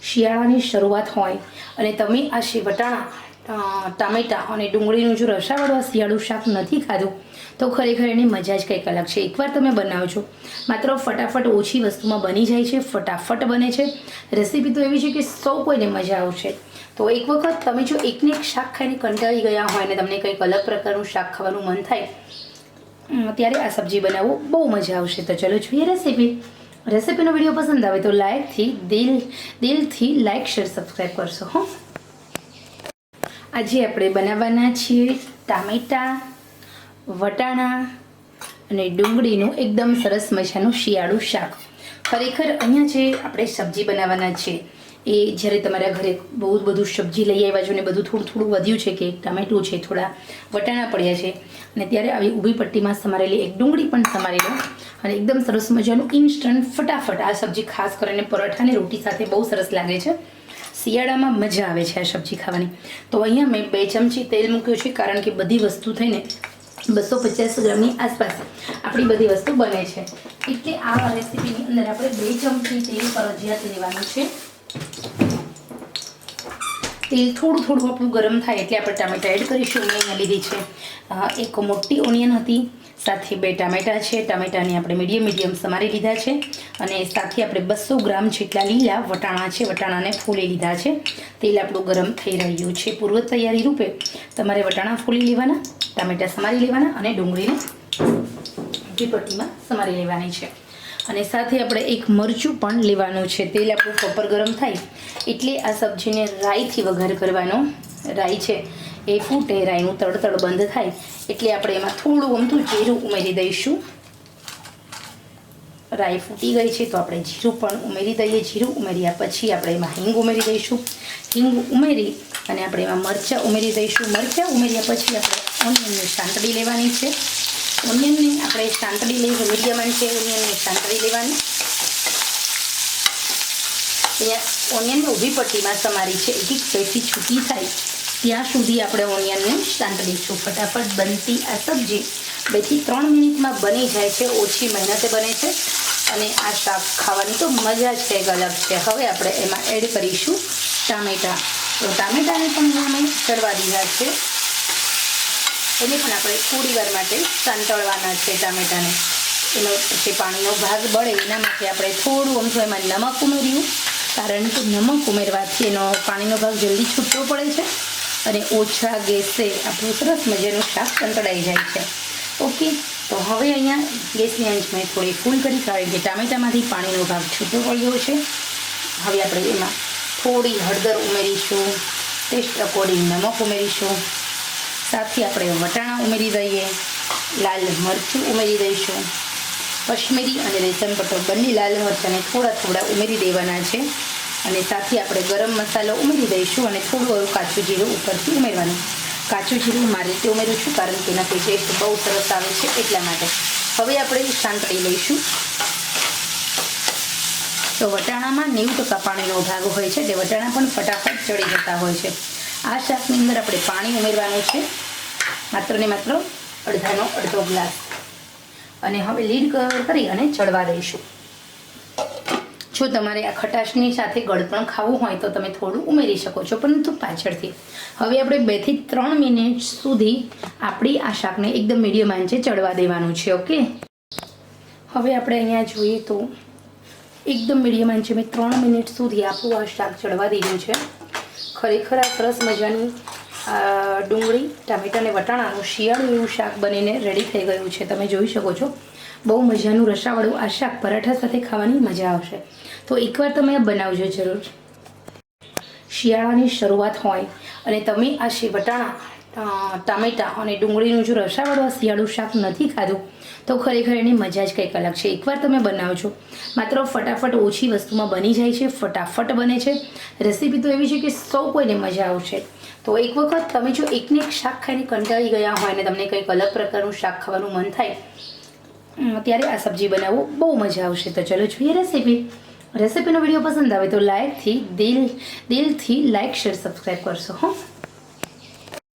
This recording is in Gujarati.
શિયાળાની શરૂઆત હોય અને તમે આ વટાણા ટામેટાં અને ડુંગળીનું જો રસાવાળું શિયાળું શાક નથી ખાધું તો ખરેખર એની મજા જ કંઈક અલગ છે. એકવાર તમે બનાવજો, માત્ર ફટાફટ ઓછી વસ્તુમાં બની જાય છે, ફટાફટ બને છે. રેસીપી તો એવી છે કે સૌ કોઈને મજા આવશે. તો એક વખત તમે જો એકને એક શાક ખાઈને કંટાળી ગયા હોય અને તમને કંઈક અલગ પ્રકારનું શાક ખાવાનું મન થાય ત્યારે આ સબ્જી બનાવવું બહુ મજા આવશે. તો ચલો જોઈએ રેસીપીનો વિડીયો પસંદ આવે તો દિલથી લાઈક શેર સબસ્ક્રાઈબ કરશો. આજે આપણે બનાવવાના છીએ ટામેટાં, વટાણા અને ડુંગળીનું એકદમ સરસ મજાનું શિયાળું શાક. ખરેખર અહીંયા જે આપણે સબ્જી બનાવવાના છે એ જ્યારે તમારા ઘરે બહુ બધું સબ્જી લઈ આવ્યા છો ને બધું થોડું વધ્યું છે કે ટામેટું છે, થોડા વટાણા પડ્યા છે અને ત્યારે આવી ઊભી પટ્ટીમાં સમારેલી એક ડુંગળી પણ સમારી લો અને એકદમ સરસ મજાનું ઇન્સ્ટન્ટ ફટાફટ આ સબ્જી ખાસ કરીને પરોઠા અને રોટી સાથે બહુ સરસ લાગે છે. શિયાળામાં મજા આવે છે આ સબ્જી ખાવાની. તો અહીંયા મેં 2 ચમચી તેલ મૂક્યું છે કારણ કે બધી વસ્તુ થઈને 250 ગ્રામની આસપાસ આપણી બધી વસ્તુ બને છે. એટલે આ રેસીપીની અંદર આપણે 2 ચમચી તેલ ફરજિયાત લેવાનું છે. તેલ થોડું આપણું ગરમ થાય એટલે આપણે ટામેટા એડ કરીશું. મેં અહીંયા લીધી છે એક મોટી ઓનિયન હતી, સાથે 2 ટામેટાં છે. ટામેટાને આપણે મીડિયમ સમારી લીધા છે અને સાથે આપણે 200 ગ્રામ જેટલા લીલા વટાણા છે, વટાણાને ફોલી લીધા છે. તેલ આપણું ગરમ થઈ રહ્યું છે. પૂર્વ તૈયારી રૂપે તમારે વટાણા ફોલી લેવાના, ટામેટાં સમારી લેવાના અને ડુંગળીને પટ્ટીમાં સમારી લેવાની છે. અને સાથે આપણે એક મરચું પણ લેવાનું છે. તેલ આપણું પ્રોપર ગરમ થાય એટલે આ સબ્જીને રાઈથી વઘાર કરવાનો. રાઈ છે એ ફૂટે, રાઈનું તડતડ બંધ થાય એટલે આપણે એમાં થોડું અમથું જીરું ઉમેરી દઈશું. રાઈ ફૂટી ગઈ છે તો આપણે જીરું પણ ઉમેરી દઈએ. જીરું ઉમેર્યા પછી આપણે એમાં હિંગ ઉમેરી દઈશું. હિંગ ઉમેરી અને આપણે એમાં મરચાં ઉમેરી દઈશું. મરચાં ઉમેર્યા પછી આપણે ઓનિયનને સાંતળી લેવાની છે. ઓનિયનને આપણે સાંતળી લઈ મીડિયમ છે ઓનિયનને સાંતળી લેવાની. અહીંયા ઓનિયનને ઊભી પટ્ટીમાં સમારી છે. એક સાઈડથી છૂટી થાય ત્યાં સુધી આપણે ઓનિયનને સાંતળીશું. ફટાફટ બનતી આ સબ્જી 2 થી 3 મિનિટમાં બની જાય છે. ઓછી મહેનતે બને છે અને આ શાક ખાવાની તો મજા જ કંઈક અલગ છે. હવે આપણે એમાં એડ કરીશું ટામેટાં. તો ટામેટાને પણ અમે ચડવા દીધા છે. એને પણ આપણે થોડી વાર માટે સાંતળવાના છે. ટામેટાને એનો જે પાણીનો ભાગ બળે એના માટે આપણે થોડું અમથું એમાં નમક ઉમેર્યું કારણ કે નમક ઉમેરવાથી એનો પાણીનો ભાગ જલ્દી છૂટો પડે છે અને ઓછા ગેસે આપણું સરસ મજાનું શાક સંતળાઈ જાય છે. ઓકે, તો હવે અહીંયા ગેસની આંચ મેં થોડી ફૂલ કરી કારણ કે ટામેટામાંથી પાણીનો ભાગ છૂટો પડ્યો છે. હવે આપણે એમાં થોડી હળદર ઉમેરીશું, ટેસ્ટ અકોર્ડિંગ નમક ઉમેરીશું, સાથે આપણે વટાણા ઉમેરી દઈએ, લાલ મરચું ઉમેરી દઈશું, કશ્મીરી અને રેશમ પટ્ટો બંને લાલ મરચાંને થોડા ઉમેરી દેવાના છે અને સાથે આપણે ગરમ મસાલો ઉમેરી દઈશું અને થોડું કાચું જીરું ઉપરથી ઉમેરવાનું. કાચું જીરું મારી રીતે ઉમેરું છું કારણ કે એનાથી ટેસ્ટ બહુ સરસ આવે છે એટલા માટે. હવે આપણે સાંતળી લઈશું. તો વટાણામાં 90% પાણીનો ભાગ હોય છે એટલે વટાણા પણ ફટાફટ ચડી જતા હોય છે. આ શાકની અંદર આપણે પાણી ઉમેરવાનું છે, માત્ર ને માત્ર અડધો ગ્લાસ. અને હવે લીડ કવર કરી અને ચડવા દઈશું. જો તમારે આ ખટાશની સાથે ગળપણ ખાવું હોય તો તમે થોડું ઉમેરી શકો છો, પરંતુ પાછળથી. હવે આપણે 2 થી 3 મિનિટ સુધી આપણી આ શાકને એકદમ મીડિયમ આંચે ચડવા દેવાનું છે. ઓકે, હવે આપણે અહીંયા જોઈએ તો એકદમ મીડિયમ આંચે મેં 3 મિનિટ સુધી આપણું આ શાક ચડવા દીધું છે. ખરેખર આ સરસ મજાની ડુંગળી, ટામેટાં અને વટાણાનું શિયાળું એવું શાક બનીને રેડી થઈ ગયું છે. તમે જોઈ શકો છો બહુ મજાનું રસાવાળું આ શાક પરાઠા સાથે ખાવાની મજા આવશે. તો એકવાર તમે આ બનાવજો જરૂર. શિયાળાની શરૂઆત હોય અને તમે આ વટાણા, ટામેટાં અને ડુંગળીનું જો રસાવાળું શિયાળું શાક નથી ખાધું તો ખરેખર એની મજા જ કંઈક અલગ છે. એકવાર તમે બનાવજો, માત્ર ફટાફટ ઓછી વસ્તુમાં બની જાય છે, ફટાફટ બને છે. રેસીપી તો એવી છે કે સૌ કોઈને મજા આવશે. તો એક વખત તમે જો એકને એક શાક ખાઈને કંટાળી ગયા હોય અને તમને કંઈક અલગ પ્રકારનું શાક ખાવાનું મન થાય ત્યારે આ સબ્જી બનાવવું બહુ મજા આવશે. તો ચલો જોઈએ રેસીપીનો વિડીયો પસંદ આવે તો દિલથી લાઈક શેર સબસ્ક્રાઈબ કરશો.